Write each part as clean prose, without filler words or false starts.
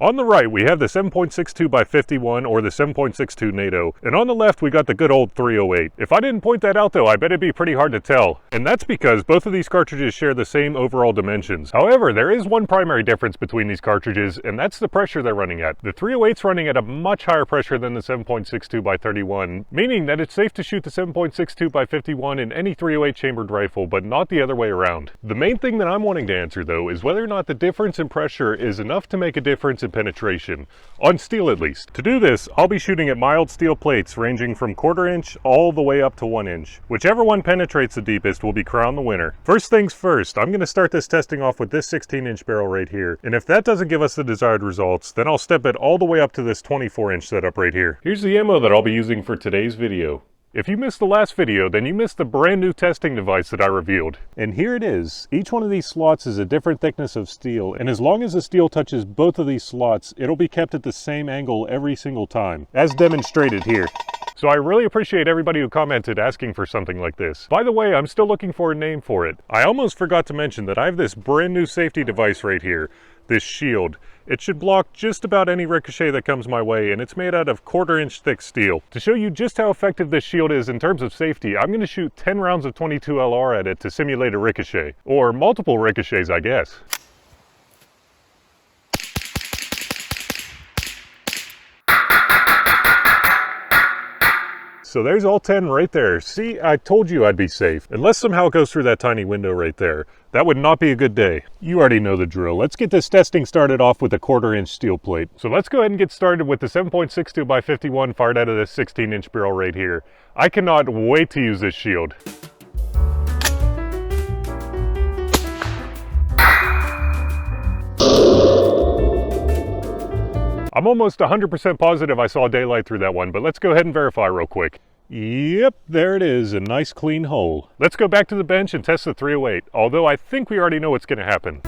On the right, we have the 7.62 by 51 or the 7.62 NATO, and on the left we got the good old 308. If I didn't point that out though, I bet it'd be pretty hard to tell. And that's because both of these cartridges share the same overall dimensions. However, there is one primary difference between these cartridges, and that's the pressure they're running at. The 308's running at a much higher pressure than the 7.62 by 31, meaning that it's safe to shoot the 7.62 by 51 in any 308 chambered rifle, but not the other way around. The main thing that I'm wanting to answer though is whether or not the difference in pressure is enough to make a difference in penetration, on steel at least. To do this, I'll be shooting at mild steel plates ranging from 1/4 inch all the way up to 1 inch. Whichever one penetrates the deepest will be crowned the winner. First things first, I'm going to start this testing off with this 16-inch barrel right here, and if that doesn't give us the desired results, then I'll step it all the way up to this 24-inch setup right here. Here's the ammo that I'll be using for today's video. If you missed the last video, then you missed the brand new testing device that I revealed. And here it is. Each one of these slots is a different thickness of steel, and as long as the steel touches both of these slots, it'll be kept at the same angle every single time, as demonstrated here. So I really appreciate everybody who commented asking for something like this. By the way, I'm still looking for a name for it. I almost forgot to mention that I have this brand new safety device right here, this shield. It should block just about any ricochet that comes my way, and it's made out of 1/4 inch thick steel. To show you just how effective this shield is in terms of safety, I'm going to shoot 10 rounds of 22 LR at it to simulate a ricochet. Or multiple ricochets, I guess. So there's all 10 right there. See, I told you I'd be safe. Unless somehow it goes through that tiny window right there. That would not be a good day. You already know the drill. Let's get this testing started off with a 1/4 inch steel plate. So let's go ahead and get started with the 7.62 by 51 fired out of this 16-inch barrel right here. I cannot wait to use this shield. I'm almost 100% positive I saw daylight through that one, but let's go ahead and verify real quick. Yep, there it is, a nice clean hole. Let's go back to the bench and test the 308, although I think we already know what's going to happen.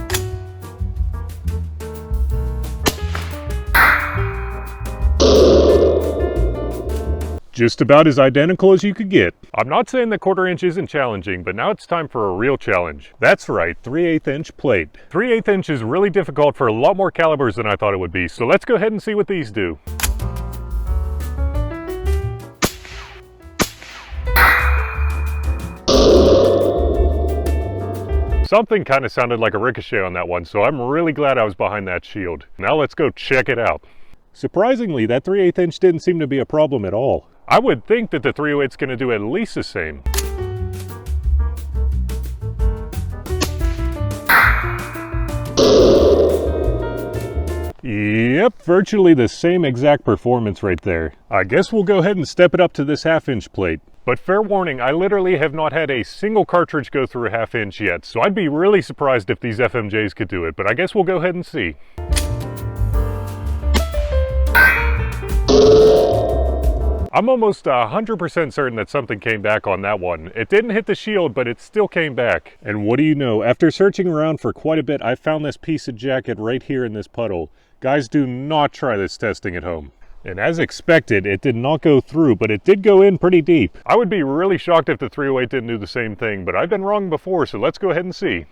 Just about as identical as you could get. I'm not saying that 1/4 inch isn't challenging, but now it's time for a real challenge. That's right, 3/8 inch plate. 3/8 inch is really difficult for a lot more calibers than I thought it would be, so let's go ahead and see what these do. Something kind of sounded like a ricochet on that one, so I'm really glad I was behind that shield. Now let's go check it out. Surprisingly, that 3/8 inch didn't seem to be a problem at all. I would think that the 308's going to do at least the same. Yep, virtually the same exact performance right there. I guess we'll go ahead and step it up to this 1/2 inch plate. But fair warning, I literally have not had a single cartridge go through a 1/2 inch yet, so I'd be really surprised if these FMJs could do it, but I guess we'll go ahead and see. I'm almost 100% certain that something came back on that one. It didn't hit the shield, but it still came back. And what do you know, after searching around for quite a bit, I found this piece of jacket right here in this puddle. Guys, do not try this testing at home. And as expected, it did not go through, but it did go in pretty deep. I would be really shocked if the 308 didn't do the same thing, but I've been wrong before, so let's go ahead and see.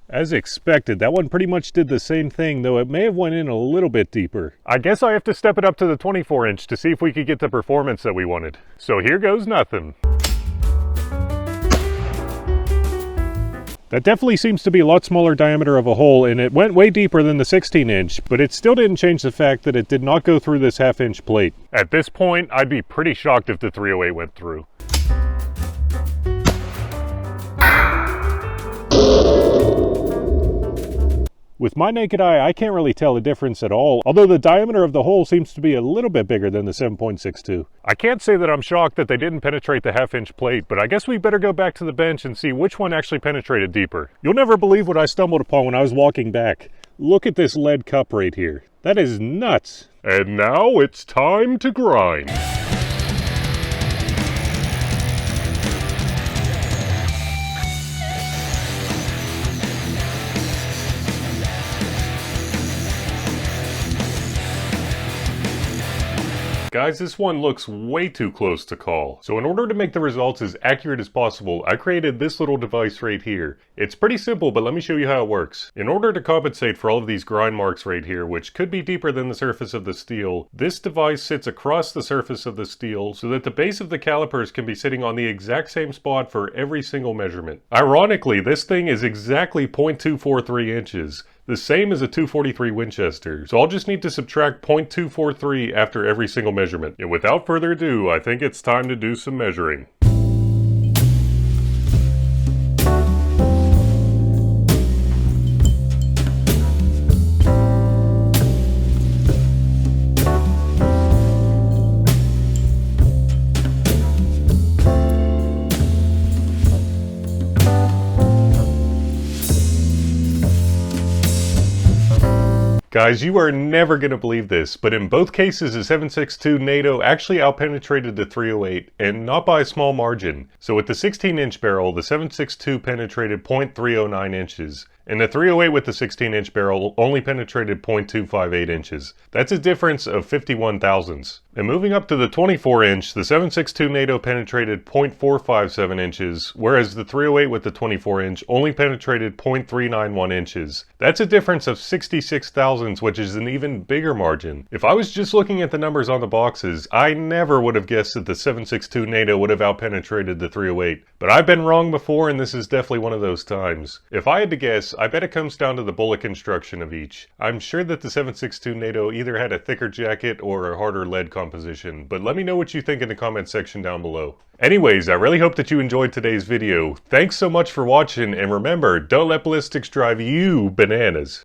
As expected, that one pretty much did the same thing, though it may have went in a little bit deeper. I guess I have to step it up to the 24 inch to see if we could get the performance that we wanted. So here goes nothing. That definitely seems to be a lot smaller diameter of a hole, and it went way deeper than the 16 inch, but it still didn't change the fact that it did not go through this 1/2 inch plate. At this point, I'd be pretty shocked if the 308 went through. With my naked eye, I can't really tell the difference at all, although the diameter of the hole seems to be a little bit bigger than the 7.62. I can't say that I'm shocked that they didn't penetrate the 1/2 inch plate, but I guess we better go back to the bench and see which one actually penetrated deeper. You'll never believe what I stumbled upon when I was walking back. Look at this lead cup right here. That is nuts. And now it's time to grind. guys, this one looks way too close to call. So in order to make the results as accurate as possible, I created this little device right here. It's pretty simple, but let me show you how it works. In order to compensate for all of these grind marks right here, which could be deeper than the surface of the steel, this device sits across the surface of the steel so that the base of the calipers can be sitting on the exact same spot for every single measurement. Ironically, this thing is exactly 0.243 inches. The same as a 243 Winchester, so I'll just need to subtract 0.243 after every single measurement. And without further ado, I think it's time to do some measuring. Guys, you are never going to believe this, but in both cases the 7.62 NATO actually outpenetrated the 308, and not by a small margin. So with the 16-inch barrel, the 7.62 penetrated 0.309 inches, and the 308 with the 16-inch barrel only penetrated 0.258 inches. That's a difference of 51 thousandths. And moving up to the 24-inch, the 7.62 NATO penetrated 0.457 inches, whereas the 308 with the 24-inch only penetrated 0.391 inches. That's a difference of 66 thousandths, which is an even bigger margin. If I was just looking at the numbers on the boxes, I never would have guessed that the 7.62 NATO would have outpenetrated the 308. But I've been wrong before, and this is definitely one of those times. If I had to guess, I bet it comes down to the bullet construction of each. I'm sure that the 7.62 NATO either had a thicker jacket or a harder lead composition, but let me know what you think in the comment section down below. Anyways, I really hope that you enjoyed today's video. Thanks so much for watching, and remember, don't let ballistics drive you bananas.